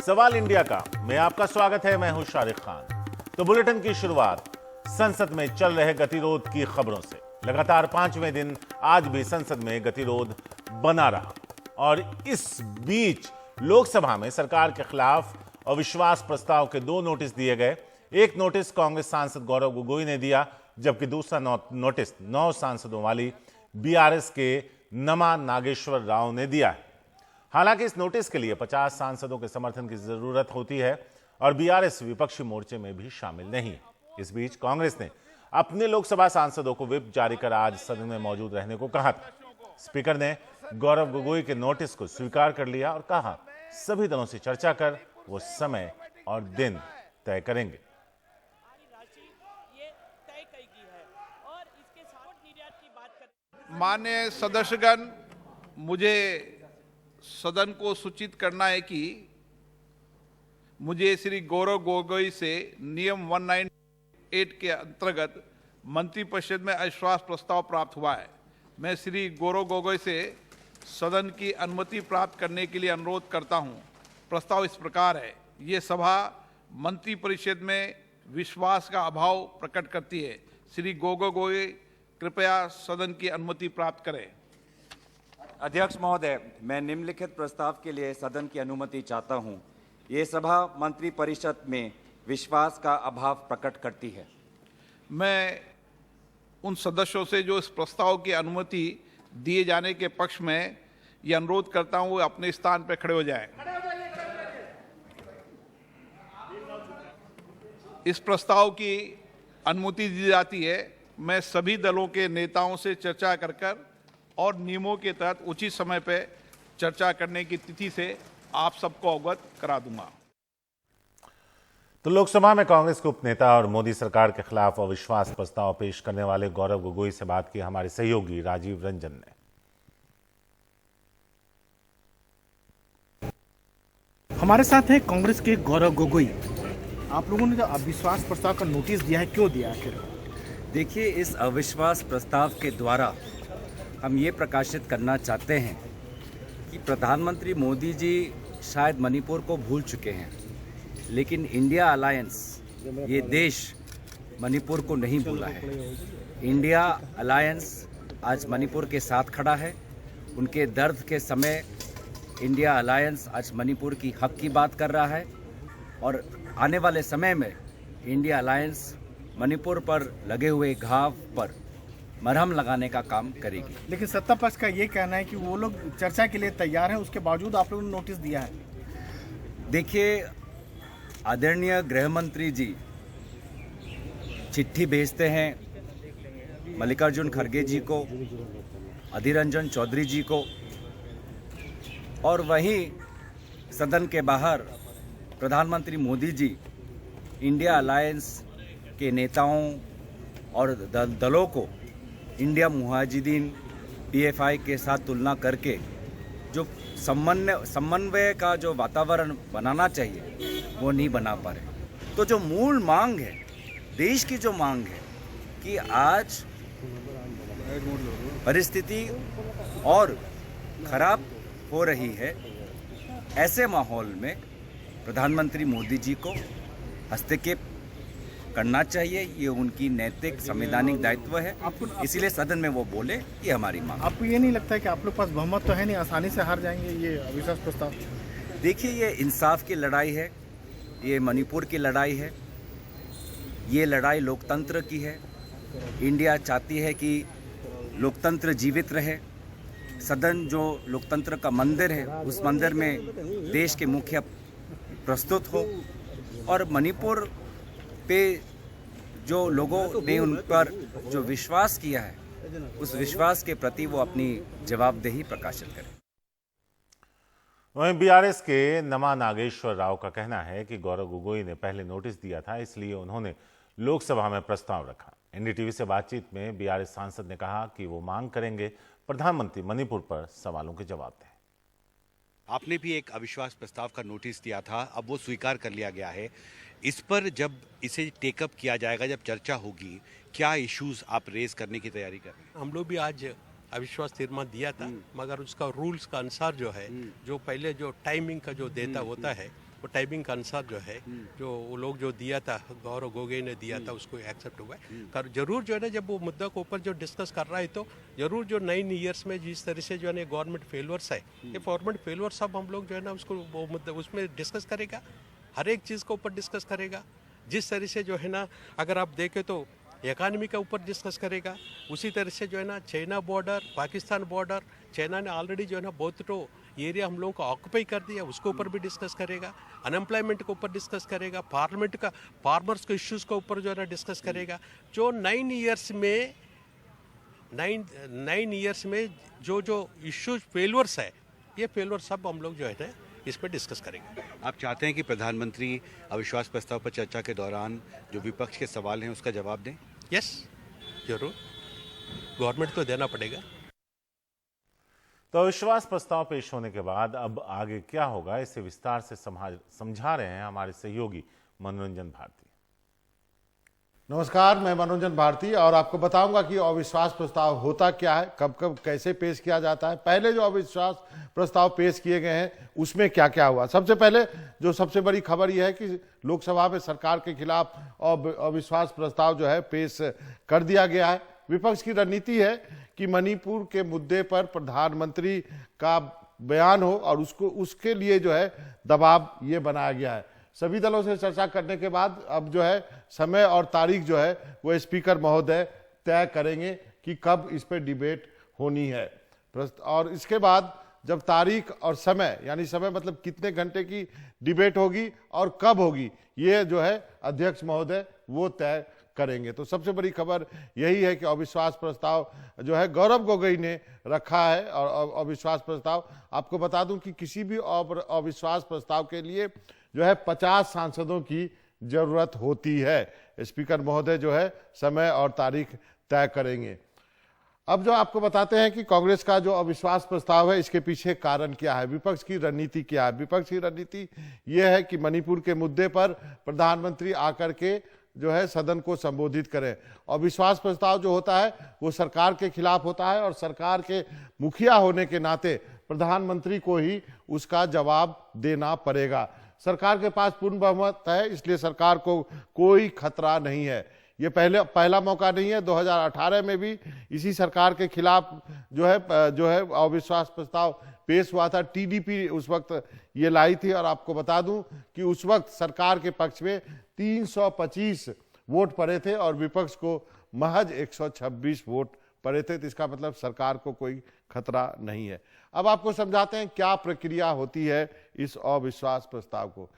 सवाल इंडिया का में आपका स्वागत है। मैं हूं शारिक खान। तो बुलेटिन की शुरुआत संसद में चल रहे गतिरोध की खबरों से। लगातार 5वें दिन आज भी संसद में गतिरोध बना रहा और इस बीच लोकसभा में सरकार के खिलाफ अविश्वास प्रस्ताव के 2 नोटिस दिए गए। एक नोटिस कांग्रेस सांसद गौरव गोगोई ने दिया, जबकि दूसरा नोटिस 9 सांसदों वाली बीआरएस के नमा नागेश्वर राव ने दिया है। हालांकि इस नोटिस के लिए 50 सांसदों के समर्थन की जरूरत होती है और बीआरएस विपक्षी मोर्चे में भी शामिल नहीं है। इस बीच कांग्रेस ने अपने लोकसभा सांसदों को व्हिप जारी कर आज सदन में मौजूद रहने को कहा था। स्पीकर ने गौरव गोगोई के नोटिस को स्वीकार कर लिया और कहा सभी दलों से चर्चा कर वो समय और दिन तय करेंगे। माननीय सदस्यगण, मुझे सदन को सूचित करना है कि मुझे श्री गौरव गोगोई से नियम 198 के अंतर्गत मंत्रिपरिषद में अविश्वास प्रस्ताव प्राप्त हुआ है। मैं श्री गौरव गोगोई से सदन की अनुमति प्राप्त करने के लिए अनुरोध करता हूं। प्रस्ताव इस प्रकार है। ये सभा मंत्रिपरिषद में विश्वास का अभाव प्रकट करती है। श्री गोगोई कृपया सदन की अनुमति प्राप्त करें। अध्यक्ष महोदय, मैं निम्नलिखित प्रस्ताव के लिए सदन की अनुमति चाहता हूं। ये सभा मंत्रिपरिषद में विश्वास का अभाव प्रकट करती है। मैं उन सदस्यों से जो इस प्रस्ताव की अनुमति दिए जाने के पक्ष में ये अनुरोध करता हूं, वो अपने स्थान पर खड़े हो जाएं। इस प्रस्ताव की अनुमति दी जाती है। मैं सभी दलों के नेताओं से चर्चा कर और नियमों के तहत उचित समय पर चर्चा करने की तिथि से आप सबको अवगत करा दूंगा। तो लोकसभा में कांग्रेस के उपनेता और मोदी सरकार के खिलाफ अविश्वास प्रस्ताव पेश करने वाले गौरव गोगोई से बात की हमारे सहयोगी राजीव रंजन ने। हमारे साथ है कांग्रेस के गौरव गोगोई। आप लोगों ने जो अविश्वास प्रस्ताव का नोटिस दिया है, क्यों दिया आखिर? देखिए, इस अविश्वास प्रस्ताव के द्वारा हम ये प्रकाशित करना चाहते हैं कि प्रधानमंत्री मोदी जी शायद मणिपुर को भूल चुके हैं, लेकिन इंडिया अलायंस, ये देश मणिपुर को नहीं भूला है। इंडिया अलायंस आज मणिपुर के साथ खड़ा है। उनके दर्द के समय इंडिया अलायंस आज मणिपुर की हक की बात कर रहा है और आने वाले समय में इंडिया अलायंस मणिपुर पर लगे हुए घाव पर मरहम लगाने का काम करेगी। लेकिन सत्ता पक्ष का ये कहना है कि वो लोग चर्चा के लिए तैयार हैं, उसके बावजूद आप लोगों ने नोटिस दिया है। देखिए, आदरणीय गृह मंत्री जी चिट्ठी भेजते हैं मल्लिकार्जुन खड़गे जी को, अधीर रंजन चौधरी जी को, और वहीं सदन के बाहर प्रधानमंत्री मोदी जी इंडिया अलायंस के नेताओं और दलों को इंडिया मुजाहिदीन पीएफआई के साथ तुलना करके जो समन्वय का जो वातावरण बनाना चाहिए वो नहीं बना पा रहे। तो जो मूल मांग है, देश की जो मांग है कि आज परिस्थिति और खराब हो रही है, ऐसे माहौल में प्रधानमंत्री मोदी जी को हस्तक्षेप करना चाहिए। ये उनकी नैतिक संवैधानिक दायित्व है, इसीलिए सदन में वो बोले, ये हमारी मांग। आपको ये नहीं लगता है कि आप लोग पास बहुमत तो है नहीं, आसानी से हार जाएंगे ये अविश्वास प्रस्ताव? देखिए, ये इंसाफ की लड़ाई है, ये मणिपुर की लड़ाई है, ये लड़ाई लोकतंत्र की है। इंडिया चाहती है कि लोकतंत्र जीवित रहे। सदन जो लोकतंत्र का मंदिर है, उस मंदिर में देश के मुखिया प्रस्तुत हो और मणिपुर पे जो लोगों ने उन पर जो विश्वास किया है, उस विश्वास के प्रति वो अपनी जवाबदेही प्रकाशित करें। वहीं बीआरएस के नमा नागेश्वर राव का कहना है कि गौरव गोगोई ने पहले नोटिस दिया था, इसलिए उन्होंने लोकसभा में प्रस्ताव रखा। एनडीटीवी से बातचीत में बीआरएस सांसद ने कहा कि वो मांग करेंगे प्रधानमंत्री मणिपुर पर सवालों के जवाब दें। आपने भी एक अविश्वास प्रस्ताव का नोटिस दिया था, अब वो स्वीकार कर लिया गया है। इस पर जब इसे टेकअप किया जाएगा, जब चर्चा होगी, क्या इश्यूज आप रेज करने की तैयारी कर रहे हैं? हम लोग भी आज अविश्वास तीर्मान दिया था, मगर उसका रूल्स का अनुसार जो है, जो पहले जो टाइमिंग का जो देता होता है, वो टाइमिंग के अनुसार जो है जो वो लोग जो दिया था, गौरव गोगोई ने दिया था, उसको एक्सेप्ट हुआ है। कर जरूर जो है ना, जब वो मुद्दा के ऊपर जो डिस्कस कर रहा है तो जरूर जो 9 ईयर्स में जिस तरह से जो है ना गवर्नमेंट फेलवर्स है, ये गवर्नमेंट फेलवर्स सब हम लोग जो है ना उसको वो मुद्दा उसमें डिस्कस करेगा, हर एक चीज़ के ऊपर डिस्कस करेगा। जिस तरह से जो है ना अगर आप देखें तो इकानमी के ऊपर डिस्कस करेगा, उसी तरह से जो है ना China border, Pakistan border, China ने ऑलरेडी जो है ना बहुत तो एरिया हम लोगों को ऑक्यूपाई कर दिया, उसके ऊपर भी डिस्कस करेगा। अनएम्प्लॉयमेंट के ऊपर डिस्कस करेगा, पार्लियामेंट का फार्मर्स के इश्यूज के ऊपर जो है ना डिस्कस करेगा। जो 9 ईयर्स में जो इश्यूज फेलवर्स है, ये फेलवर सब हम लोग जो है ना इस पर डिस्कस करेंगे। आप चाहते हैं कि प्रधानमंत्री अविश्वास प्रस्ताव पर चर्चा के दौरान जो विपक्ष के सवाल हैं उसका जवाब दें? यस, जरूर, गवर्नमेंट को देना पड़ेगा। तो अविश्वास प्रस्ताव पेश होने के बाद अब आगे क्या होगा, इसे विस्तार से समझा रहे हैं हमारे सहयोगी मनोरंजन भारती। नमस्कार, मैं मनोरंजन भारती और आपको बताऊंगा कि अविश्वास प्रस्ताव होता क्या है, कब कब कैसे पेश किया जाता है, पहले जो अविश्वास प्रस्ताव पेश किए गए हैं उसमें क्या क्या हुआ। सबसे पहले जो सबसे बड़ी खबर यह है कि लोकसभा में सरकार के खिलाफ अविश्वास प्रस्ताव जो है पेश कर दिया गया है। विपक्ष की रणनीति है कि मणिपुर के मुद्दे पर प्रधानमंत्री का बयान हो और उसके लिए जो है दबाव ये बनाया गया है। सभी दलों से चर्चा करने के बाद अब जो है समय और तारीख जो है वो स्पीकर महोदय तय करेंगे कि कब इस पर डिबेट होनी है। और इसके बाद जब तारीख और समय, यानी समय मतलब कितने घंटे की डिबेट होगी और कब होगी, ये जो है अध्यक्ष महोदय वो तय करेंगे। तो सबसे बड़ी खबर यही है कि अविश्वास प्रस्ताव जो है गौरव गोगोई ने रखा है। और अविश्वास प्रस्ताव, आपको बता दूं कि किसी भी अविश्वास प्रस्ताव के लिए जो है 50 सांसदों की जरूरत होती है। स्पीकर महोदय जो है समय और तारीख तय करेंगे। अब जो आपको बताते हैं कि कांग्रेस का जो अविश्वास प्रस्ताव है इसके पीछे कारण क्या है, विपक्ष की रणनीति क्या है। विपक्ष की रणनीति यह है कि मणिपुर के मुद्दे पर प्रधानमंत्री आकर के जो है सदन को संबोधित करें। और विश्वास प्रस्ताव जो होता है वो सरकार के खिलाफ होता है और सरकार के मुखिया होने के नाते प्रधानमंत्री को ही उसका जवाब देना पड़ेगा। सरकार के पास पूर्ण बहुमत है, इसलिए सरकार को कोई खतरा नहीं है। ये पहला मौका नहीं है। 2018 में भी इसी सरकार के खिलाफ जो है अविश्वास प्रस्ताव पेश हुआ था। टीडीपी उस वक्त ये लाई थी और आपको बता दूं कि उस वक्त सरकार के पक्ष में 325 वोट पड़े थे और विपक्ष को महज 126 वोट पड़े थे। तो इसका मतलब सरकार को कोई खतरा नहीं है। अब आपको समझाते हैं क्या प्रक्रिया होती है इस अविश्वास प्रस्ताव को।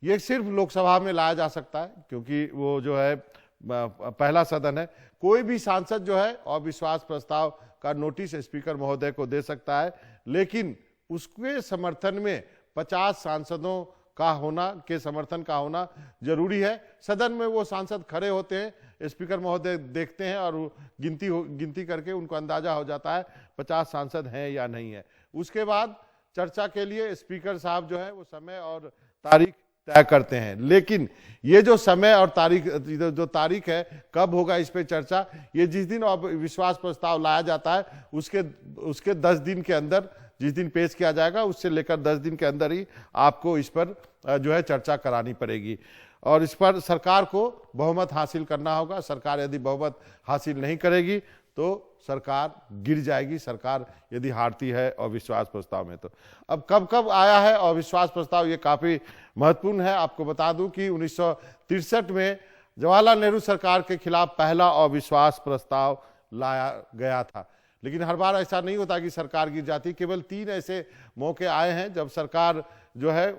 ये सिर्फ लोकसभा में लाया जा सकता है क्योंकि वो जो है पहला सदन है। कोई भी सांसद जो है अविश्वास प्रस्ताव का नोटिस स्पीकर महोदय को दे सकता है, लेकिन उसके समर्थन में 50 सांसदों के समर्थन का होना जरूरी है। सदन में वो सांसद खड़े होते हैं, स्पीकर महोदय देखते हैं और गिनती करके उनको अंदाजा हो जाता है 50 सांसद हैं या नहीं है। उसके बाद चर्चा के लिए स्पीकर साहब जो है वो समय और तारीख तय करते हैं। लेकिन ये जो समय और तारीख है कब होगा इस पे चर्चा, ये जिस दिन विश्वास प्रस्ताव लाया जाता है उसके 10 दिन के अंदर, जिस दिन पेश किया जाएगा उससे लेकर 10 दिन के अंदर ही आपको इस पर जो है चर्चा करानी पड़ेगी। और इस पर सरकार को बहुमत हासिल करना होगा। सरकार यदि बहुमत हासिल नहीं करेगी तो सरकार गिर जाएगी, सरकार यदि हारती है अविश्वास प्रस्ताव में। तो अब कब कब आया है अविश्वास प्रस्ताव, ये काफी महत्वपूर्ण है। आपको बता दूं कि 1963 में जवाहरलाल नेहरू सरकार के खिलाफ पहला अविश्वास प्रस्ताव लाया गया था। लेकिन हर बार ऐसा नहीं होता कि सरकार गिर जाती। केवल 3 ऐसे मौके आए हैं जब सरकार जो है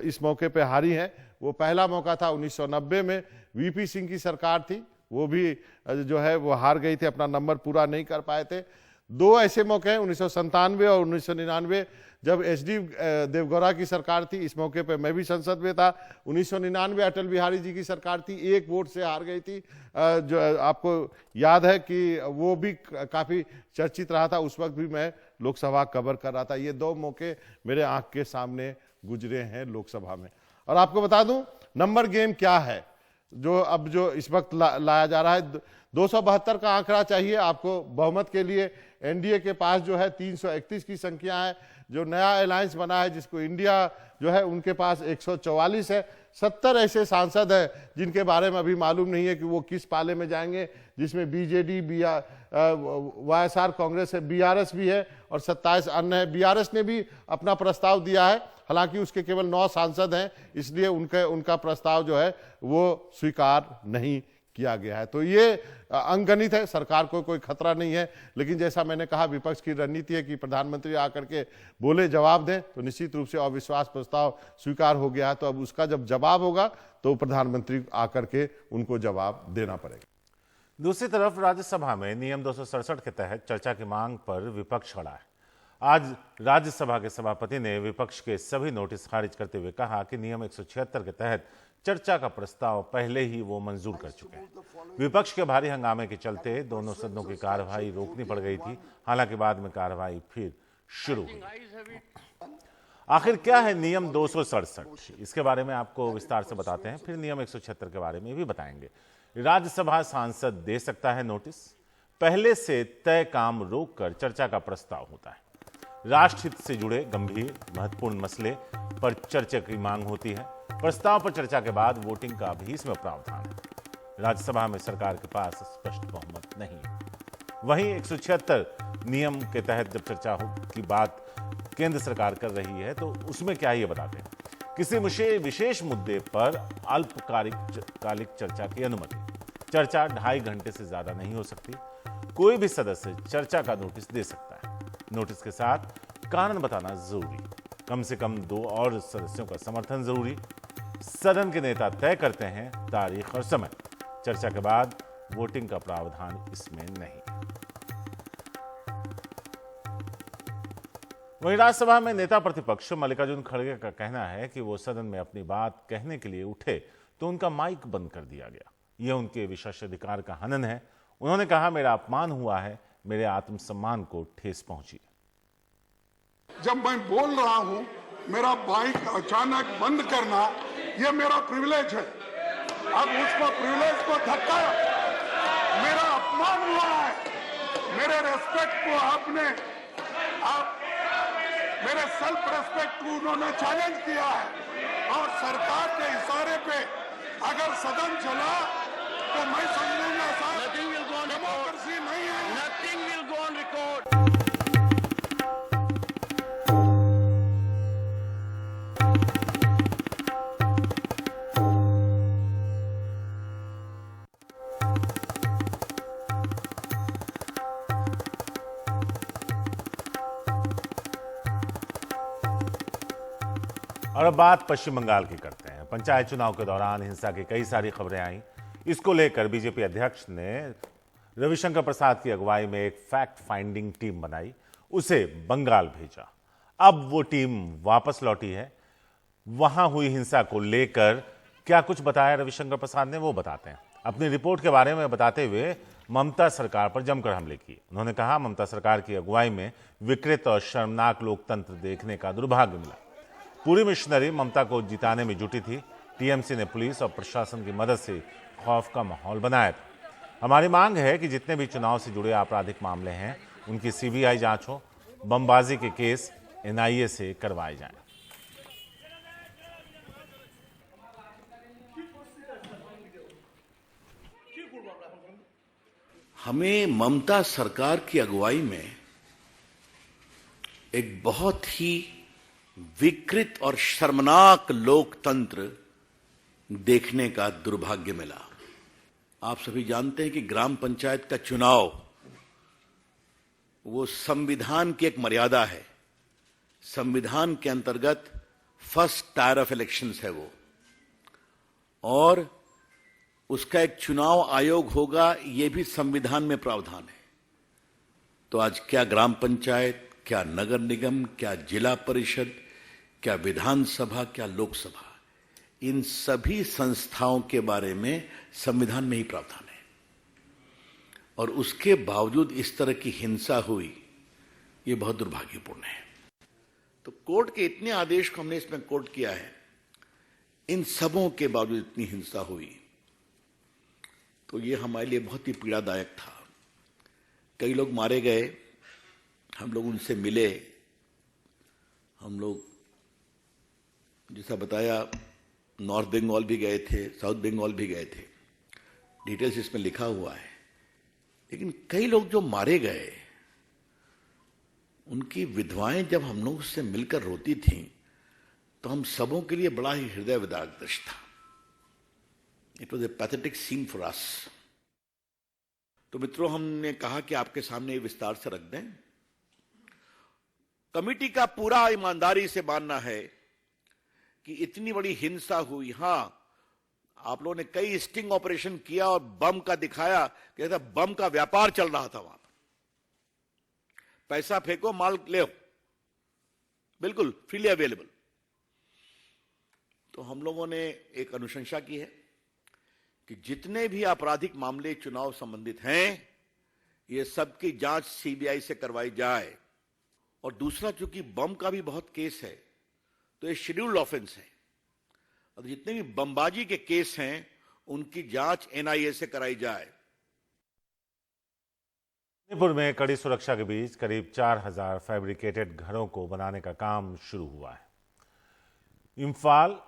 इस मौके पे हारी है। वो पहला मौका था 1990 में, वीपी सिंह की सरकार थी, वो भी जो है वो हार गई थी, अपना नंबर पूरा नहीं कर पाए थे। 2 ऐसे मौके हैं 1997 और 1999 जब एचडी देवगौड़ा की सरकार थी। इस मौके पे मैं भी संसद में था। 1999 अटल बिहारी जी की सरकार थी, 1 वोट से हार गई थी। जो आपको याद है कि वो भी काफी चर्चित रहा था, उस वक्त भी मैं लोकसभा कवर कर रहा था। ये 2 मौके मेरे आंख के सामने गुजरे हैं लोकसभा में। और आपको बता दूं नंबर गेम क्या है जो इस वक्त लाया जा रहा है। 272 का आंकड़ा चाहिए आपको बहुमत के लिए। एनडीए के पास जो है 331 की संख्या है, जो नया अलायंस बना है जिसको इंडिया जो है उनके पास 144 है। 70 ऐसे सांसद हैं जिनके बारे में अभी मालूम नहीं है कि वो किस पाले में जाएंगे, जिसमें बीजेडी, वाईएसआर कांग्रेस है, बीआरएस भी है और 27 अन्य है। बीआरएस ने भी अपना प्रस्ताव दिया है, हालांकि उसके केवल 9 सांसद हैं, इसलिए उनका प्रस्ताव जो है वो स्वीकार नहीं किया गया है। तो ये अंगनित है, सरकार को कोई खतरा नहीं है, लेकिन जैसा मैंने कहा विपक्ष की रणनीति है कि प्रधानमंत्री आकर के बोले जवाब दें, तो निश्चित रूप से अविश्वास प्रस्ताव स्वीकार हो गया है, तो अब उसका जब जवाब होगा तो प्रधानमंत्री आकर के उनको जवाब देना पड़ेगा। दूसरी तरफ राज्यसभा में नियम 267 के तहत चर्चा की मांग पर विपक्ष खड़ा है। आज राज्यसभा के सभापति ने विपक्ष के सभी नोटिस खारिज करते हुए कहा कि नियम 176 के तहत चर्चा का प्रस्ताव पहले ही वो मंजूर कर चुके हैं। विपक्ष के भारी हंगामे के चलते दोनों सदनों की कार्यवाही रोकनी पड़ गई थी, हालांकि बाद में कार्यवाही फिर शुरू हुई। आखिर क्या है नियम 267, इसके बारे में आपको विस्तार से बताते हैं, फिर नियम 176 के बारे में भी बताएंगे। राज्यसभा सांसद दे सकता है नोटिस, पहले से तय काम रोककर चर्चा का प्रस्ताव होता है। राष्ट्रहित से जुड़े गंभीर महत्वपूर्ण मसले पर चर्चा की मांग होती है। प्रस्ताव पर चर्चा के बाद वोटिंग का भी इसमें प्रावधान है। राज्यसभा में सरकार के पास स्पष्ट बहुमत नहीं है। वहीं 176 नियम के तहत जब चर्चा की बात केंद्र सरकार कर रही है तो उसमें क्या ये बताते हैं, किसी विशेष मुद्दे पर अल्पकालिक चर्चा की अनुमति। चर्चा 2.5 घंटे से ज्यादा नहीं हो सकती। कोई भी सदस्य चर्चा का नोटिस दे सकता है। नोटिस के साथ कारण बताना जरूरी, कम से कम 2 और सदस्यों का समर्थन जरूरी। सदन के नेता तय करते हैं तारीख और समय। चर्चा के बाद वोटिंग का प्रावधान इसमें नहीं। वहीं राज्यसभा में नेता प्रतिपक्ष मल्लिकार्जुन खड़गे का कहना है कि वो सदन में अपनी बात कहने के लिए उठे तो उनका माइक बंद कर दिया गया। यह उनके विशेषाधिकार का हनन है। उन्होंने कहा, मेरा अपमान हुआ है, मेरे आत्मसम्मान को ठेस पहुंची। जब मैं बोल रहा हूं, मेरा माइक अचानक बंद करना यह मेरा प्रिविलेज है। अब उसको प्रिविलेज को धक्का, मेरा अपमान हुआ है। मेरे रेस्पेक्ट को आप मेरे सेल्फ रेस्पेक्ट को उन्होंने चैलेंज किया है और सरकार के इशारे पे अगर सदन चला तो मैं समझूंगा साहब डेमोक्रेसी नहीं है। Nothing will go on record. और अब बात पश्चिम बंगाल की करते हैं। पंचायत चुनाव के दौरान हिंसा की कई सारी खबरें आई। इसको लेकर बीजेपी अध्यक्ष ने रविशंकर प्रसाद की अगुवाई में एक फैक्ट फाइंडिंग टीम बनाई, उसे बंगाल भेजा। अब वो टीम वापस लौटी है। वहां हुई हिंसा को लेकर क्या कुछ बताया रविशंकर प्रसाद ने, वो बताते हैं। अपनी रिपोर्ट के बारे में बताते हुए ममता सरकार पर जमकर हमले किए। उन्होंने कहा, ममता सरकार की अगुवाई में विकृत और शर्मनाक लोकतंत्र देखने का दुर्भाग्य मिला। पूरी मिशनरी ममता को जिताने में जुटी थी। टीएमसी ने पुलिस और प्रशासन की मदद से खौफ का माहौल बनाया था। हमारी मांग है कि जितने भी चुनाव से जुड़े आपराधिक मामले हैं उनकी सीबीआई जांच हो, बमबाजी के केस एनआईए से करवाए जाएं। हमें ममता सरकार की अगुवाई में एक बहुत ही विकृत और शर्मनाक लोकतंत्र देखने का दुर्भाग्य मिला। आप सभी जानते हैं कि ग्राम पंचायत का चुनाव वो संविधान की एक मर्यादा है। संविधान के अंतर्गत फर्स्ट टायर ऑफ इलेक्शंस है वो, और उसका एक चुनाव आयोग होगा, ये भी संविधान में प्रावधान है। तो आज क्या ग्राम पंचायत, क्या नगर निगम, क्या जिला परिषद, क्या विधानसभा, क्या लोकसभा, इन सभी संस्थाओं के बारे में संविधान में ही प्रावधान है। और उसके बावजूद इस तरह की हिंसा हुई, ये बहुत दुर्भाग्यपूर्ण है। तो कोर्ट के इतने आदेश को हमने इसमें कोर्ट किया है, इन सबों के बावजूद इतनी हिंसा हुई, तो ये हमारे लिए बहुत ही पीड़ादायक था। कई लोग मारे गए, हम लोग उनसे मिले, हम लोग जैसा बताया नॉर्थ बंगाल भी गए थे, साउथ बंगाल भी गए थे, डिटेल्स इसमें लिखा हुआ है। लेकिन कई लोग जो मारे गए, उनकी विधवाएं जब हम लोग उससे मिलकर रोती थीं, तो हम सबों के लिए बड़ा ही हृदय विदारक दृश्य था। It was a pathetic scene for us. तो मित्रों, हमने कहा कि आपके सामने ये विस्तार से रख दें। कमेटी का पूरा ईमानदारी से मानना है कि इतनी बड़ी हिंसा हुई। हां, आप लोगों ने कई स्टिंग ऑपरेशन किया और बम का दिखाया कि ऐसा बम का व्यापार चल रहा था वहां पर। पैसा फेंको, माल ले, बिल्कुल फ्रीली अवेलेबल। तो हम लोगों ने एक अनुशंसा की है कि जितने भी आपराधिक मामले चुनाव संबंधित हैं, ये सबकी जांच सीबीआई से करवाई जाए। और दूसरा, चूंकि बम का भी बहुत केस है, तो ये शेड्यूल्ड ऑफेंस है, और जितने भी बमबाजी के केस हैं उनकी जांच एनआईए से कराई जाए। मणिपुर में कड़ी सुरक्षा के बीच करीब 4000 फैब्रिकेटेड घरों को बनाने का काम शुरू हुआ है। इम्फाल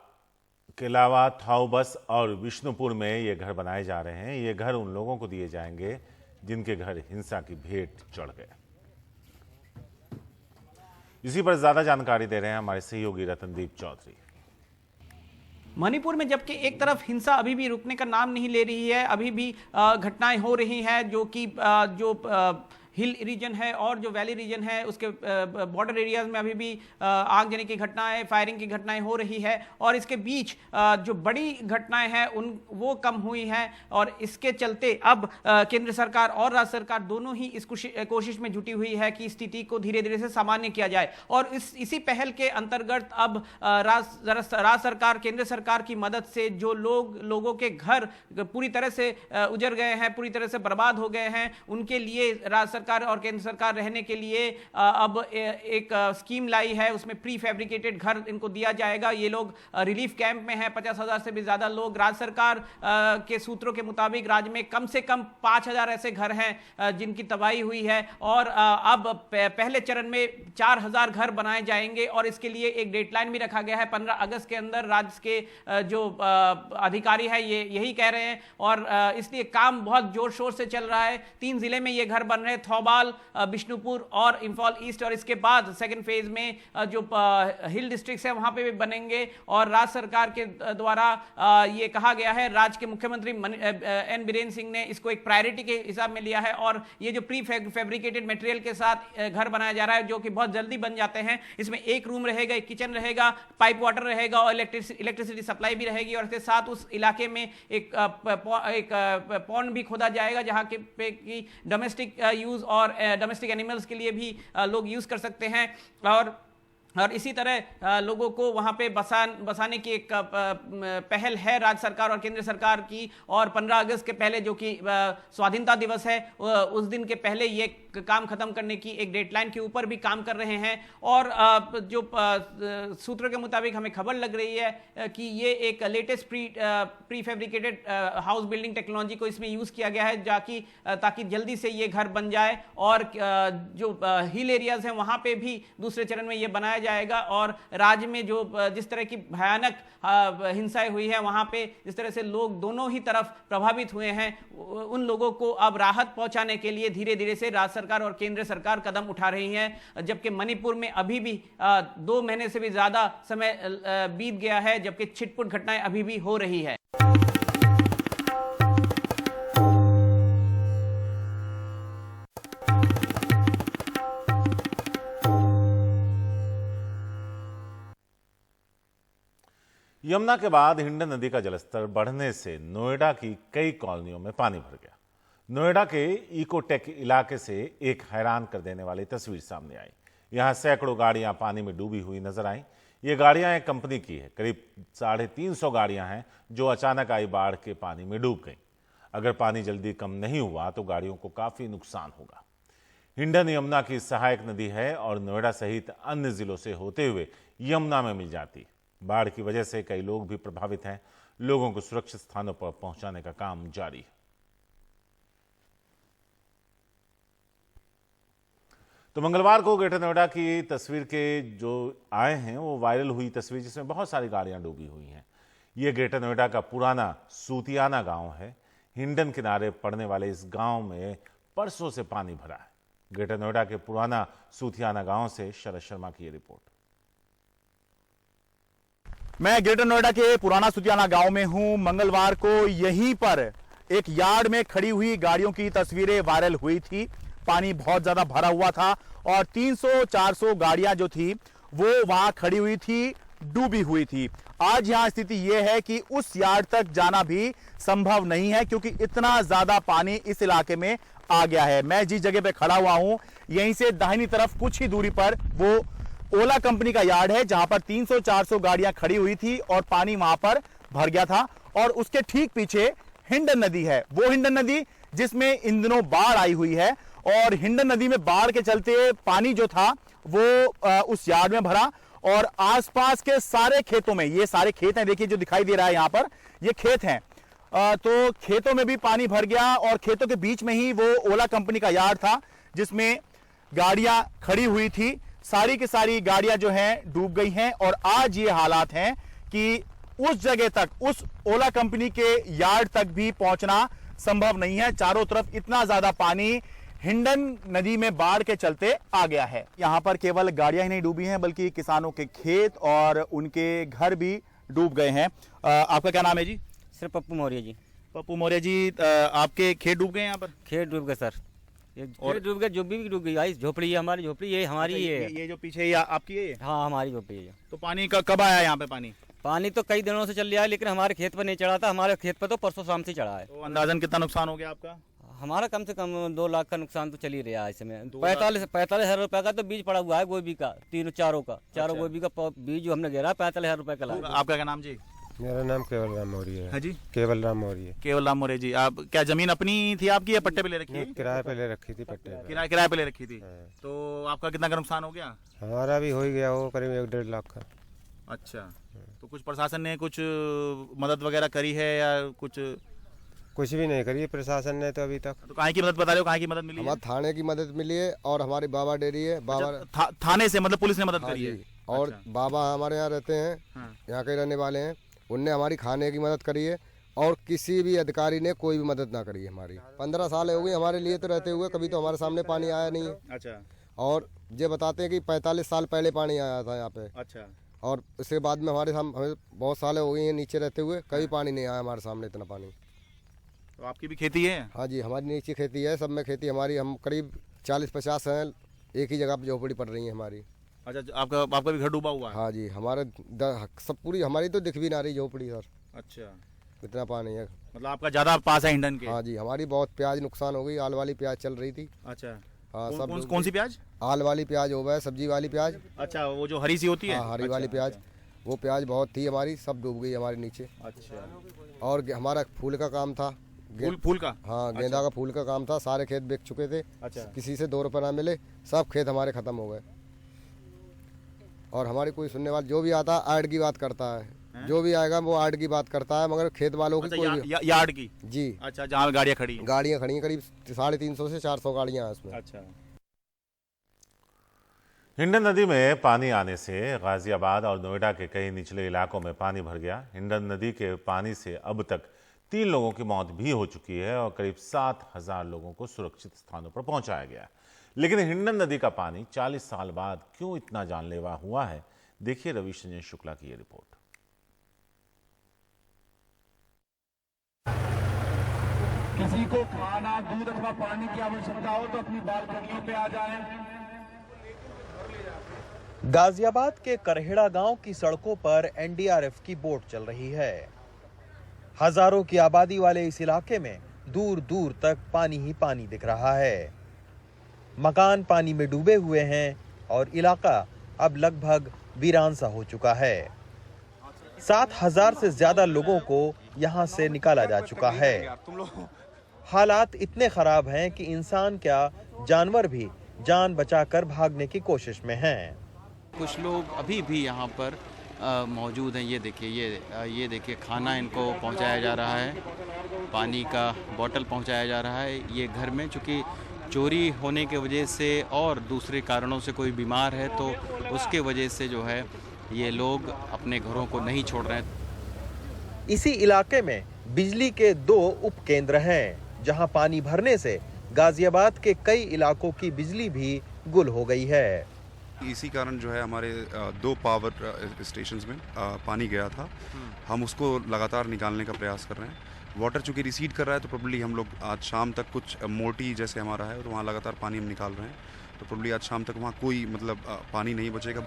के अलावा थाउबस और विष्णुपुर में ये घर बनाए जा रहे हैं। ये घर उन लोगों को दिए जाएंगे जिनके घर हिंसा की भेंट चढ़ गए। इसी पर ज्यादा जानकारी दे रहे हैं हमारे सहयोगी रतनदीप चौधरी। मणिपुर में जबकि एक तरफ हिंसा अभी भी रुकने का नाम नहीं ले रही है, अभी भी घटनाएं हो रही हैं, जो कि हिल रीजन है और जो वैली रीजन है उसके बॉर्डर एरियाज में अभी भी आगजनी की घटनाएं, फायरिंग की घटनाएं हो रही है। और इसके बीच जो बड़ी घटनाएं हैं वो कम हुई हैं, और इसके चलते अब केंद्र सरकार और राज्य सरकार दोनों ही इस कोशिश में जुटी हुई है कि स्थिति को धीरे धीरे से सामान्य किया जाए। और इसी पहल के अंतर्गत अब राज्य सरकार, केंद्र सरकार की मदद से जो लोगों के घर पूरी तरह से उजड़ गए हैं, पूरी तरह से बर्बाद हो गए हैं, उनके लिए राज्य सरकार और केंद्र सरकार रहने के लिए अब एक स्कीम लाई है। उसमें प्री फैब्रिकेटेड घर इनको दिया जाएगा। ये लोग रिलीफ कैंप में हैं, 50,000 से भी ज्यादा लोग। राज्य सरकार के सूत्रों के मुताबिक राज्य में कम से कम 5000 ऐसे घर हैं जिनकी तबाही हुई है, और अब पहले चरण में 4000 घर बनाए जाएंगे। और इसके लिए एक डेडलाइन भी रखा गया है, 15 अगस्त के अंदर राज्य के जो अधिकारी है ये यही कह रहे हैं, और इसलिए काम बहुत जोर शोर से चल रहा है। 3 जिले में ये घर बन रहे हैं, थौबाल, बिष्णुपुर और इंफाल ईस्ट, और इसके बाद सेकंड फेज में जो हिल डिस्ट्रिक्ट्स है वहां पे भी बनेंगे। और राज्य सरकार के द्वारा ये कहा गया है, राज्य के मुख्यमंत्री एन बीरेन सिंह ने इसको एक प्रायोरिटी के हिसाब में लिया है। और ये जो प्री फैब्रिकेटेड मटेरियल के साथ घर बनाया जा रहा है, जो कि बहुत जल्दी बन जाते हैं, इसमें एक रूम रहेगा, एक किचन रहेगा, पाइप वाटर रहेगा और इलेक्ट्रिसिटी सप्लाई भी रहेगी। और इसके साथ उस इलाके में एक पॉन्ड भी खोदा जाएगा, जहां की डोमेस्टिक यूज और डोमेस्टिक एनिमल्स के लिए भी लोग यूज कर सकते हैं। और इसी तरह लोगों को वहां पे बसाने की एक पहल है राज्य सरकार और केंद्र सरकार की। और 15 अगस्त के पहले, जो कि स्वाधीनता दिवस है, उस दिन के पहले ये काम खत्म करने की एक डेडलाइन के ऊपर भी काम कर रहे हैं। और जो सूत्रों के मुताबिक हमें खबर लग रही है कि ये एक latest pre fabricated house building technology को इसमें यूज किया गया है, ताकि जल्दी से ये घर बन जाए। और जो हिल एरियाज हैं वहां पे भी दूसरे चरण में ये बनाया जाएगा। और राज्य में जो जिस तरह की भयानक हिंसाएं हुई है, वहां पे जिस तरह से लोग दोनों ही तरफ प्रभावित हुए हैं, उन लोगों को अब राहत पहुंचाने के लिए धीरे धीरे से राज्य सरकार और केंद्र सरकार कदम उठा रही है। जबकि मणिपुर में अभी भी 2 महीने से भी ज्यादा समय बीत गया है, जबकि छिटपुट घटनाएं अभी भी हो रही है। यमुना के बाद हिंडन नदी का जलस्तर बढ़ने से नोएडा की कई कॉलोनियों में पानी भर गया। नोएडा के इकोटेक इलाके से एक हैरान कर देने वाली तस्वीर सामने आई। यहां सैकड़ों गाड़ियां पानी में डूबी हुई नजर आईं। ये गाड़ियां एक कंपनी की है। करीब 350 गाड़ियां हैं जो अचानक आई बाढ़ के पानी में डूब गईं। अगर पानी जल्दी कम नहीं हुआ तो गाड़ियों को काफी नुकसान होगा। हिंडन यमुना की सहायक नदी है और नोएडा सहित अन्य जिलों से होते हुए यमुना में मिल जाती। बाढ़ की वजह से कई लोग भी प्रभावित हैं। लोगों को सुरक्षित स्थानों पर पहुंचाने का काम जारी है। तो मंगलवार को ग्रेटर नोएडा की तस्वीर के जो आए हैं वो वायरल हुई तस्वीर, जिसमें बहुत सारी गाड़ियां डूबी हुई हैं। ये ग्रेटर नोएडा का पुराना सूतियाना गांव है। हिंडन किनारे पड़ने वाले इस गांव में परसों से पानी भरा है। ग्रेटर नोएडा के पुराना सूतियाना गांव से शरद शर्मा की ये रिपोर्ट। मैं ग्रेटर नोएडा के पुराना सुतियाना गांव में हूं। मंगलवार को यहीं पर एक यार्ड में खड़ी हुई गाड़ियों की तस्वीरें वायरल हुई थी। पानी बहुत ज्यादा भरा हुआ था और 300-400 गाड़ियां जो थी वो वहां खड़ी हुई थी, डूबी हुई थी। आज यहां स्थिति यह है कि उस यार्ड तक जाना भी संभव नहीं है, क्योंकि इतना ज्यादा पानी इस इलाके में आ गया है। मैं जिस जगह पे खड़ा हुआ हूं, यहीं से दाहिनी तरफ कुछ ही दूरी पर वो ओला कंपनी का यार्ड है, जहां पर 300-400 गाड़ियां खड़ी हुई थी और पानी वहां पर भर गया था। और उसके ठीक पीछे हिंडन नदी है, वो हिंडन नदी जिसमें इन दिनों बाढ़ आई हुई है। और हिंडन नदी में बाढ़ के चलते पानी जो था वो उस यार्ड में भरा और आसपास के सारे खेतों में, ये सारे खेत हैं, देखिए जो दिखाई दे रहा है यहां पर, ये खेत हैं, तो खेतों में भी पानी भर गया। और खेतों के बीच में ही वो ओला कंपनी का यार्ड था जिसमें गाड़ियां खड़ी हुई थी। सारी की सारी गाड़ियां जो हैं डूब गई हैं। और आज ये हालात हैं कि उस जगह तक, उस ओला कंपनी के यार्ड तक भी पहुंचना संभव नहीं है। चारों तरफ इतना ज्यादा पानी हिंडन नदी में बाढ़ के चलते आ गया है। यहां पर केवल गाड़ियां ही नहीं डूबी हैं, बल्कि किसानों के खेत और उनके घर भी डूब गए हैं। आपका क्या नाम है जी? सर पप्पू मौर्य जी। पप्पू मौर्य जी, आपके खेत डूब गए यहाँ पर? खेत डूब गए सर, खेत डूब गए, जो भी डूब गई। आई झोपड़ी है, हमारी झोपड़ी ये हमारी ये जो पीछे ये आपकी है? हाँ हमारी झोपड़ी है। तो पानी कब आया यहाँ पे? पानी तो कई दिनों से चल रहा है, लेकिन हमारे खेत पर नहीं चढ़ा था। हमारे खेत पर तो परसों शाम से चढ़ा है। तो अंदाजन कितना नुकसान हो गया आपका? हमारा कम से कम 2 लाख का नुकसान तो चल ही रहा है इसमें। 45,000 रुपए का तो बीज पड़ा हुआ है गोभी का, चारों गोभी का बीज जो हमने गिरा 45,000 रुपए का लगा। आपका क्या नाम जी? मेरा नाम केवल राम मौर्य है। हाँ जी, केवल राम मौर्य। केवल राम मौर्य जी, आप क्या जमीन अपनी थी आपकी या पट्टे पे ले रखी है? किराए पे ले रखी थी, पट्टे पे। किराए पे ले रखी थी। तो आपका कितना का नुकसान हो गया? हमारा भी हो ही गया, वो करीब 1-1.5 लाख का। अच्छा, तो कुछ प्रशासन ने कुछ मदद वगैरह करी है या कुछ भी नहीं करी प्रशासन ने तो अभी तक। तो कहाँ की मदद बता रहे हो? कहाँ की मदद मिली? हमारे थाने की मदद मिली है और हमारी बाबा डेयरी है। बाबा थाने से मतलब पुलिस ने मदद करी है? और बाबा हमारे यहाँ रहते हैं, यहाँ के रहने वाले हैं, उनने हमारी खाने की मदद करी है। और किसी भी अधिकारी ने कोई भी मदद ना करी है हमारी। 15 साल हो गई हमारे लिए तो रहते हुए, कभी तो हमारे सामने पानी आया नहीं है। अच्छा। और ये बताते हैं कि 45 साल पहले पानी आया था यहाँ पे। अच्छा। और उसके बाद में हमारे सामने हमें बहुत साल हो गई हैं नीचे रहते हुए, कभी पानी नहीं आया हमारे सामने इतना पानी। तो आपकी भी खेती है? हाँ जी, हमारी नीचे खेती है, सब में खेती हमारी। हम करीब 40-50 हैं, एक ही जगह पर झोपड़ी पड़ रही है हमारी। अच्छा, आपका भी घर डूबा हुआ है? हाँ जी, हमारे सब पूरी हमारी तो दिख भी ना रही झोपड़ी सर। अच्छा, इतना पानी है। मतलब आपका ज्यादा पास है हिंडन के? हाँ जी, हमारी बहुत प्याज नुकसान हो गई। आल वाली प्याज चल रही थी। अच्छा। हाँ, सब कौन सी प्याज? आल वाली प्याज हो गया, सब्जी वाली प्याज। अच्छा, वो जो हरी सी होती है? हाँ, हरी वाली प्याज। वो प्याज बहुत थी हमारी, सब डूब गई हमारे नीचे। अच्छा। और हमारा फूल का काम था। फूल का? हाँ, गेंदा का फूल का काम था। सारे खेत बिक चुके थे। अच्छा। किसी से 2 रुपये ना मिले, सब खेत हमारे खत्म हो गए। और हमारी कोई सुनने वाला जो भी आता है आड़ की बात करता है। जो भी आएगा वो आड़ की बात करता है, मगर खेत वालों की कोई यार्ड की? जी। अच्छा, जहाँ गाड़ियाँ खड़ी हैं? गाड़ियाँ खड़ी हैं, करीब 350 से 400 गाड़ियाँ हैं उसमें। अच्छा। हिंडन नदी में पानी आने से गाजियाबाद और नोएडा के कई निचले इलाकों में पानी भर गया। हिंडन नदी के पानी से अब तक 3 लोगों की मौत भी हो चुकी है और करीब 7,000 लोगों को सुरक्षित स्थानों पर पहुंचाया गया। लेकिन हिंडन नदी का पानी 40 साल बाद क्यों इतना जानलेवा हुआ है, देखिए रवि संजय शुक्ला की ये रिपोर्ट। किसी को खाना, दूध अथवा पानी की आवश्यकता हो तो अपनी बालकनियों पे आ जाएं। गाजियाबाद के करहेड़ा गांव की सड़कों पर एनडीआरएफ की बोट चल रही है। हजारों की आबादी वाले इस इलाके में दूर दूर तक पानी ही पानी दिख रहा है। मकान पानी में डूबे हुए हैं और इलाका अब लगभग वीरान सा हो चुका है। 7,000 से ज्यादा लोगों को यहां से निकाला जा चुका है। हालात इतने खराब हैं कि इंसान क्या जानवर भी जान बचाकर भागने की कोशिश में हैं। कुछ लोग अभी भी यहाँ पर मौजूद हैं। ये देखिए खाना इनको पहुँचाया जा रहा है, पानी का बोतल पहुँचाया जा रहा है। ये घर में चूँकि चोरी होने के वजह से और दूसरे कारणों से कोई बीमार है तो उसके वजह से जो है ये लोग अपने घरों को नहीं छोड़ रहे हैं। इसी इलाके में बिजली के 2 उपकेंद्र हैं, जहां पानी भरने से गाजियाबाद के कई इलाकों की बिजली भी गुल हो गई है। इसी कारण जो है हमारे 2 पावर स्टेशंस में पानी गया था। हम उसको लगातार निकालने का प्रयास कर रहे हैं। वाटर चूँकि रिसीड कर रहा है तो प्रोबेबली हम लोग आज शाम तक कुछ मोटी जैसे हमारा है तो वहाँ लगातार पानी हम निकाल रहे हैं, तो प्रोबेबली आज शाम तक वहाँ कोई पानी नहीं बचेगा।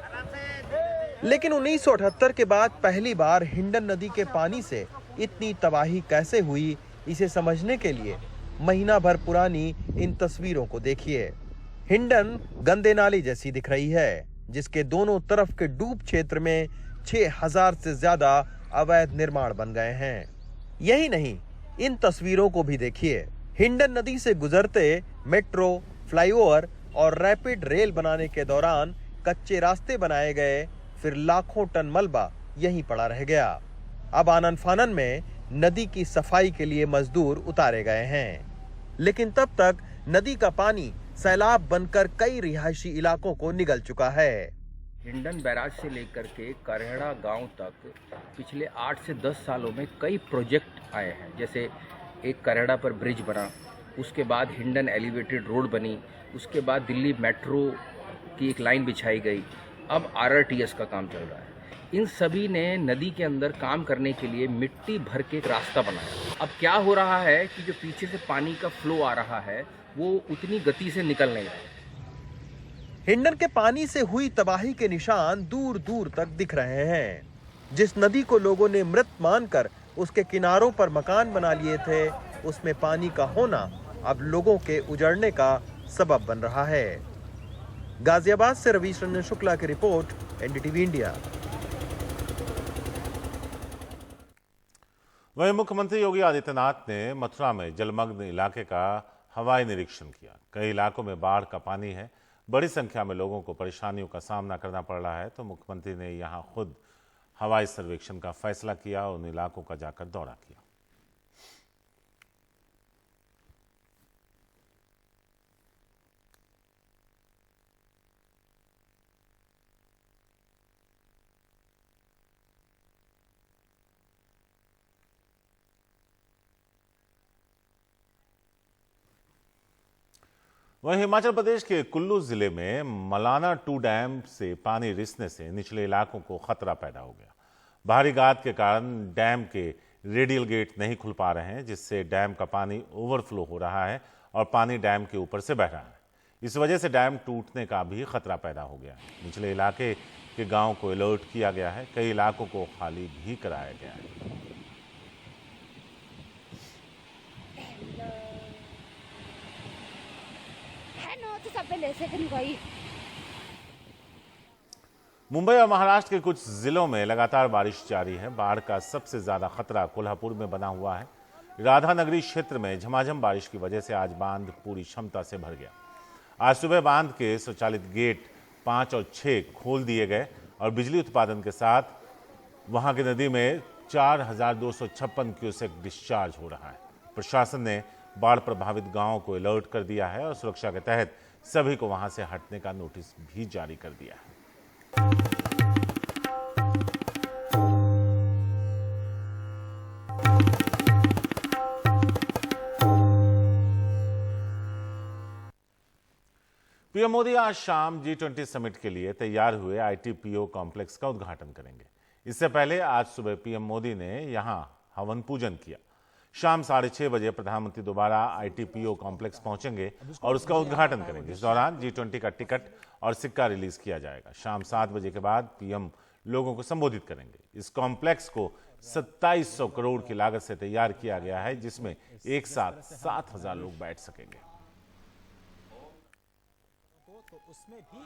लेकिन 1978 के बाद पहली बार हिंडन नदी के पानी से इतनी तबाही कैसे हुई, इसे समझने के लिए महीना भर पुरानी इन तस्वीरों को देखिए। हिंडन गंदे नाली जैसी दिख रही है, जिसके दोनों तरफ के डूब क्षेत्र में 6000 से ज्यादा अवैध निर्माण बन गए हैं। यही नहीं, इन तस्वीरों को भी देखिए। हिंडन नदी से गुजरते मेट्रो, फ्लाईओवर और रैपिड रेल बनाने के दौरान कच्चे रास्ते बनाए गए, फिर लाखों टन मलबा यहीं पड़ा रह गया। अब आनन फानन में नदी की सफाई के लिए मजदूर उतारे गए हैं, लेकिन तब तक नदी का पानी सैलाब बनकर कई रिहायशी इलाकों को निगल चुका है। हिंडन बैराज से लेकर के करहड़ा गांव तक पिछले 8 से 10 सालों में कई प्रोजेक्ट आए हैं। जैसे एक करहड़ा पर ब्रिज बना, उसके बाद हिंडन एलिवेटेड रोड बनी, उसके बाद दिल्ली मेट्रो की एक लाइन बिछाई गई, अब RRTS का काम चल रहा है। इन सभी ने नदी के अंदर काम करने के लिए मिट्टी भर के एक रास्ता बनाया। अब क्या हो रहा है कि जो पीछे से पानी का फ्लो आ रहा है वो उतनी गति से निकल नहीं रहा है। हिंडन के पानी से हुई तबाही के निशान दूर दूर तक दिख रहे हैं। जिस नदी को लोगों ने मृत मानकर उसके किनारों पर मकान बना लिए थे, उसमें पानी का होना अब लोगों के उजड़ने का सबब बन रहा है। गाजियाबाद से रवीश रंजन शुक्ला की रिपोर्ट, NDTV इंडिया। वहीं मुख्यमंत्री योगी आदित्यनाथ ने मथुरा में जलमग्न इलाके का हवाई निरीक्षण किया। कई इलाकों में बाढ़ का पानी है, बड़ी संख्या में लोगों को परेशानियों का सामना करना पड़ रहा है, तो मुख्यमंत्री ने यहां खुद हवाई सर्वेक्षण का फैसला किया और उन इलाकों का जाकर दौरा किया। वहीं हिमाचल प्रदेश के कुल्लू जिले में मलाना 2 डैम से पानी रिसने से निचले इलाकों को खतरा पैदा हो गया। भारी गाद के कारण डैम के रेडियल गेट नहीं खुल पा रहे हैं, जिससे डैम का पानी ओवरफ्लो हो रहा है और पानी डैम के ऊपर से बह रहा है। इस वजह से डैम टूटने का भी खतरा पैदा हो गया है। निचले इलाके के गांव को अलर्ट किया गया है, कई इलाकों को खाली भी कराया गया है। मुंबई और महाराष्ट्र के कुछ जिलों में लगातार बारिश जारी है। बाढ़ का सबसे ज्यादा खतरा कोल्हापुर में बना हुआ है। राधानगरी क्षेत्र में झमाझम बारिश की वजह से आज बांध पूरी क्षमता से भर गया। आज सुबह बांध के स्वचालित गेट 5 और 6 खोल दिए गए और बिजली उत्पादन के साथ वहां की नदी में 4256 क्यूसेक डिस्चार्ज हो रहा है। प्रशासन ने बाढ़ प्रभावित गांवों को अलर्ट कर दिया है और सुरक्षा के तहत सभी को वहां से हटने का नोटिस भी जारी कर दिया है। पीएम मोदी आज शाम G20 समिट के लिए तैयार हुए ITPO कॉम्प्लेक्स का उद्घाटन करेंगे। इससे पहले आज सुबह पीएम मोदी ने यहां हवन पूजन किया। शाम 6:30 बजे प्रधानमंत्री दोबारा ITPO कॉम्प्लेक्स पहुंचेंगे और उसका उद्घाटन करेंगे। इस दौरान G20 का टिकट और सिक्का रिलीज किया जाएगा। शाम 7 बजे के बाद पीएम लोगों को संबोधित करेंगे। इस कॉम्प्लेक्स को 2700 करोड़ की लागत से तैयार किया गया है, जिसमें एक साथ 7000 लोग बैठ सकेंगे। तो उसमें भी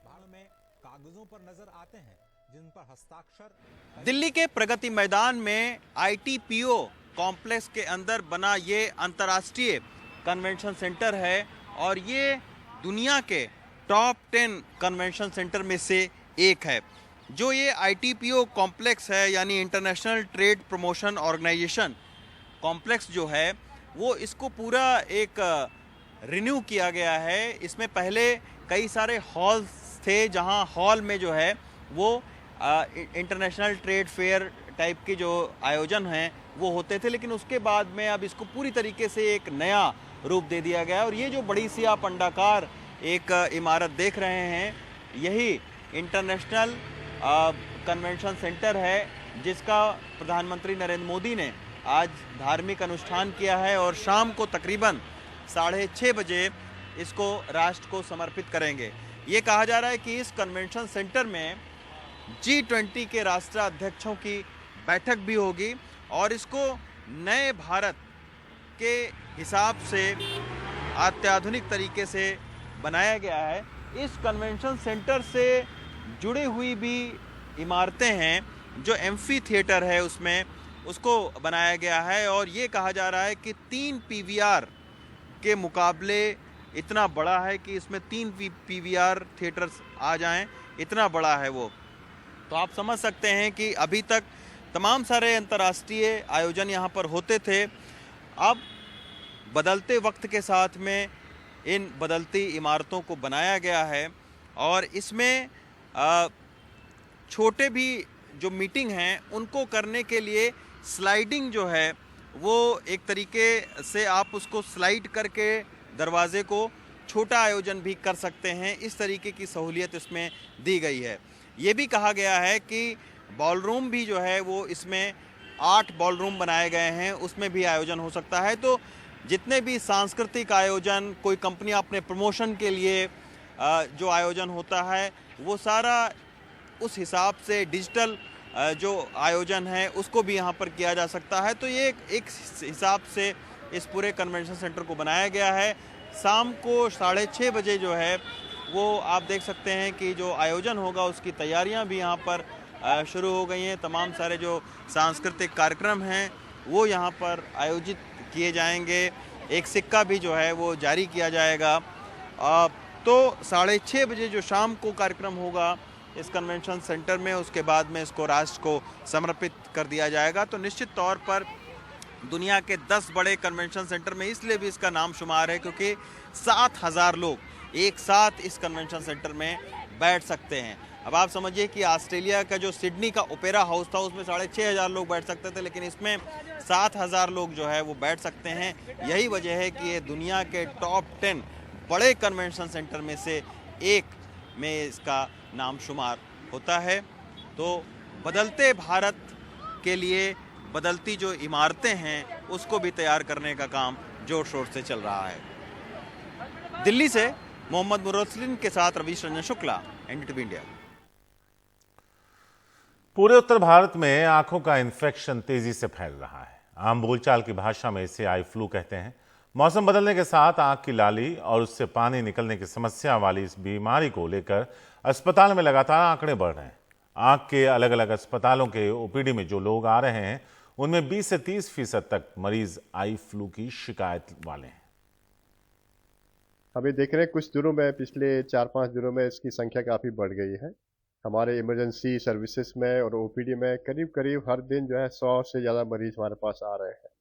बाढ़ में कागजों पर नजर आते हैं जिन पर हस्ताक्षर। दिल्ली के प्रगति मैदान में ITPO कॉम्प्लेक्स के अंदर बना ये अंतर्राष्ट्रीय कन्वेंशन सेंटर है और ये दुनिया के टॉप 10 कन्वेंशन सेंटर में से एक है। जो ये ITPO कॉम्प्लेक्स है यानी international trade promotion organisation complex जो है वो इसको पूरा एक रिन्यू किया गया है। इसमें पहले कई सारे हॉल्स थे जहां हॉल में जो है वो इंटरनेशनल ट्रेड फेयर टाइप के जो आयोजन हैं वो होते थे, लेकिन उसके बाद में अब इसको पूरी तरीके से एक नया रूप दे दिया गया है। और ये जो बड़ी सी आप अंडाकार एक इमारत देख रहे हैं, यही इंटरनेशनल कन्वेंशन सेंटर है जिसका प्रधानमंत्री नरेंद्र मोदी ने आज धार्मिक अनुष्ठान किया है और शाम को तकरीबन 6:30 बजे इसको राष्ट्र को समर्पित करेंगे। ये कहा जा रहा है कि इस कन्वेंशन सेंटर में G20 के राष्ट्राध्यक्षों की बैठक भी होगी और इसको नए भारत के हिसाब से अत्याधुनिक तरीके से बनाया गया है। इस कन्वेंशन सेंटर से जुड़ी हुई भी इमारतें हैं, जो एम्फी थिएटर है उसमें उसको बनाया गया है और ये कहा जा रहा है कि 3 PVR के मुकाबले इतना बड़ा है कि इसमें 3 PVR थिएटर्स आ जाएं, इतना बड़ा है वो। तो आप समझ सकते हैं कि अभी तक तमाम सारे अंतर्राष्ट्रीय आयोजन यहाँ पर होते थे। अब बदलते वक्त के साथ में इन बदलती इमारतों को बनाया गया है और इसमें छोटे भी जो मीटिंग हैं उनको करने के लिए स्लाइडिंग जो है वो एक तरीके से आप उसको स्लाइड करके दरवाजे को छोटा आयोजन भी कर सकते हैं। इस तरीके की सहूलियत इसमें दी गई है। ये भी कहा गया है कि बॉलरूम भी जो है वो इसमें 8 बॉलरूम बनाए गए हैं, उसमें भी आयोजन हो सकता है। तो जितने भी सांस्कृतिक आयोजन, कोई कंपनी अपने प्रमोशन के लिए जो आयोजन होता है वो सारा उस हिसाब से डिजिटल जो आयोजन है उसको भी यहाँ पर किया जा सकता है। तो ये एक हिसाब से इस पूरे कन्वेंशन सेंटर को बनाया गया है। शाम को 6:30 बजे जो है वो आप देख सकते हैं कि जो आयोजन होगा उसकी तैयारियां भी यहाँ पर शुरू हो गई हैं। तमाम सारे जो सांस्कृतिक कार्यक्रम हैं वो यहाँ पर आयोजित किए जाएंगे। एक सिक्का भी जो है वो जारी किया जाएगा। तो 6:30 बजे जो शाम को कार्यक्रम होगा इस कन्वेंशन सेंटर में, उसके बाद में इसको राष्ट्र को समर्पित कर दिया जाएगा। तो निश्चित तौर पर दुनिया के 10 बड़े कन्वेंशन सेंटर में इसलिए भी इसका नाम शुमार है क्योंकि 7,000 लोग एक साथ इस कन्वेंशन सेंटर में बैठ सकते हैं। अब आप समझिए कि ऑस्ट्रेलिया का जो सिडनी का ओपेरा हाउस था उसमें 6,500 लोग बैठ सकते थे, लेकिन इसमें 7,000 लोग जो है वो बैठ सकते हैं। यही वजह है कि ये दुनिया के टॉप 10 बड़े कन्वेंशन सेंटर में से एक में इसका नाम शुमार होता है। तो बदलते भारत के लिए बदलती जो इमारतें हैं उसको भी तैयार करने का काम जोर शोर से चल रहा है। दिल्ली से मोहम्मद मुरसलिन के साथ रवीश रंजन शुक्ला, NDTV इंडिया। पूरे उत्तर भारत में आंखों का इन्फेक्शन तेजी से फैल रहा है। आम बोलचाल की भाषा में इसे आई फ्लू कहते हैं। मौसम बदलने के साथ आंख की लाली और उससे पानी निकलने की समस्या वाली इस बीमारी को लेकर अस्पताल में लगातार आंकड़े बढ़ रहे हैं। आंख के अलग अलग अस्पतालों के OPD में जो लोग आ रहे हैं उनमें 20 से 30% तक मरीज आई फ्लू की शिकायत वाले हैं। अभी देख रहे हैं कुछ दिनों में, पिछले 4-5 दिनों में इसकी संख्या काफ़ी बढ़ गई है। हमारे इमरजेंसी सर्विसेज में और OPD में करीब करीब हर दिन जो है 100 से ज़्यादा मरीज हमारे पास आ रहे हैं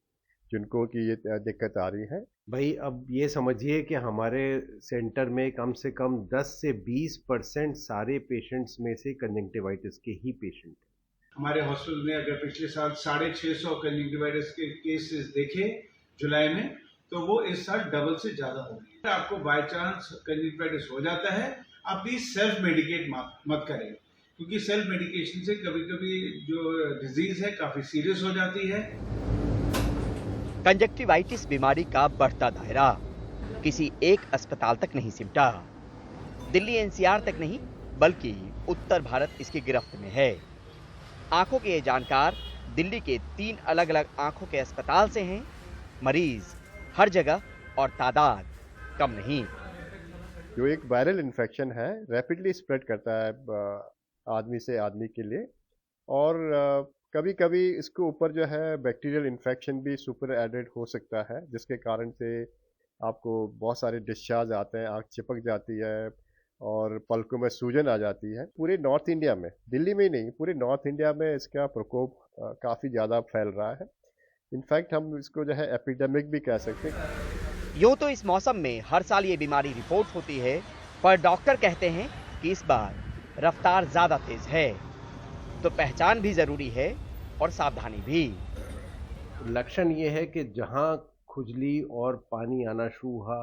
जिनको कि ये दिक्कत आ रही है। भाई अब ये समझिए कि हमारे सेंटर में कम से कम 10 से 20% सारे पेशेंट्स में से कंजंक्टिवाइटिस के ही पेशेंट हैं। हमारे हॉस्पिटल में अगर पिछले साल 650 कंजंक्टिवाइटिस के केसेस देखे जुलाई में, तो वो इस साल डबल से ज़्यादा हो गए। आपको बाय चांस कंजंक्टिवाइटिस हो जाता है, आप प्लीज सेल्फ मेडिकेट मत करें, क्योंकि सेल्फ मेडिकेशन से कभी कभी जो डिजीज है काफी सीरियस हो जाती है। कंजक्टिवाइटिस बीमारी का बढ़ता दायरा किसी एक अस्पताल तक नहीं सिमटा। दिल्ली NCR तक नहीं बल्कि उत्तर भारत इसकी गिरफ्त में है। आंखों के ये जानकार दिल्ली के 3 अलग अलग आंखों के अस्पताल से हैं। मरीज हर जगह और तादाद कम नहीं। जो एक वायरल इन्फेक्शन है, रैपिडली स्प्रेड करता है आदमी से आदमी के लिए, और कभी कभी इसके ऊपर जो है बैक्टीरियल इन्फेक्शन भी सुपर एडेड हो सकता है, जिसके कारण से आपको बहुत सारे डिस्चार्ज आते हैं, आँख चिपक जाती है और पलकों में सूजन आ जाती है। पूरे नॉर्थ इंडिया में, दिल्ली में ही नहीं, पूरे नॉर्थ इंडिया में इसका प्रकोप काफ़ी ज़्यादा फैल रहा है। इनफैक्ट हम इसको जो है एपिडेमिक भी कह सकते हैं। यूं तो इस मौसम में हर साल ये बीमारी रिपोर्ट होती है, पर डॉक्टर कहते हैं कि इस बार रफ्तार ज्यादा तेज है, तो पहचान भी जरूरी है और सावधानी भी। लक्षण ये है कि जहां खुजली और पानी आना शुरू हुआ,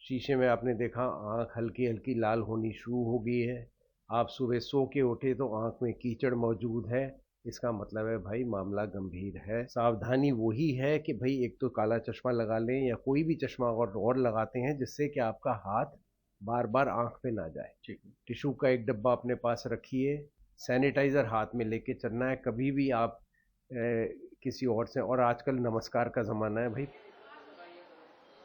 शीशे में आपने देखा आंख हल्की हल्की लाल होनी शुरू हो गई है, आप सुबह सो के उठे तो आंख में कीचड़ मौजूद है, इसका मतलब है भाई मामला गंभीर है। सावधानी वही है कि भाई एक तो काला चश्मा लगा लें या कोई भी चश्मा और लगाते हैं जिससे कि आपका हाथ बार बार आंख पे ना जाए। टिश्यू का एक डब्बा अपने पास रखिए, सैनिटाइजर हाथ में लेके चलना है, कभी भी आप किसी और से, और आजकल नमस्कार का जमाना है भाई।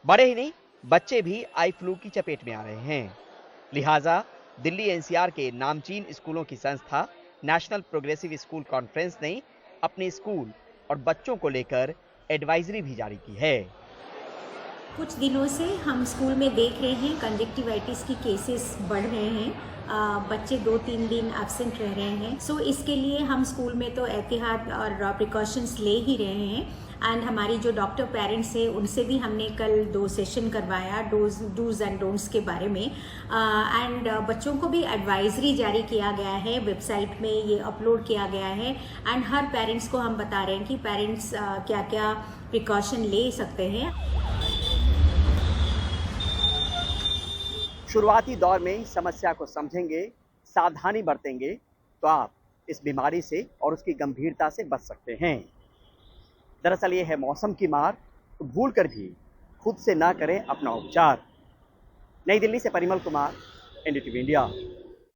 बड़े ही नहीं, बच्चे भी आई फ्लू की चपेट में आ रहे हैं, लिहाजा दिल्ली एनसीआर के नामचीन स्कूलों की संस्था नेशनल प्रोग्रेसिव स्कूल कॉन्फ्रेंस ने अपने स्कूल और बच्चों को लेकर एडवाइजरी भी जारी की है। कुछ दिनों से हम स्कूल में देख रहे हैं कंजक्टिवाइटिस की केसेस बढ़ रहे हैं, बच्चे 2-3 दिन एब्सेंट रह रहे हैं। सो इसके लिए हम स्कूल में तो एहतियात और प्रिकॉशंस ले ही रहे हैं, एंड हमारी जो डॉक्टर पेरेंट्स हैं उनसे भी हमने कल 2 सेशन करवाया डूज एंड डोंट्स के बारे में, एंड बच्चों को भी एडवाइजरी जारी किया गया है, वेबसाइट में ये अपलोड किया गया है, एंड हर पेरेंट्स को हम बता रहे हैं कि पेरेंट्स क्या क्या प्रिकॉशन ले सकते हैं। शुरुआती दौर में इस समस्या को समझेंगे, सावधानी बरतेंगे तो आप इस बीमारी से और उसकी गंभीरता से बच सकते हैं। दरअसल ये है मौसम की मार, तो भूल कर भी खुद से ना करें अपना उपचार। नई दिल्ली से परिमल कुमार, एनडीटीवी इंडिया।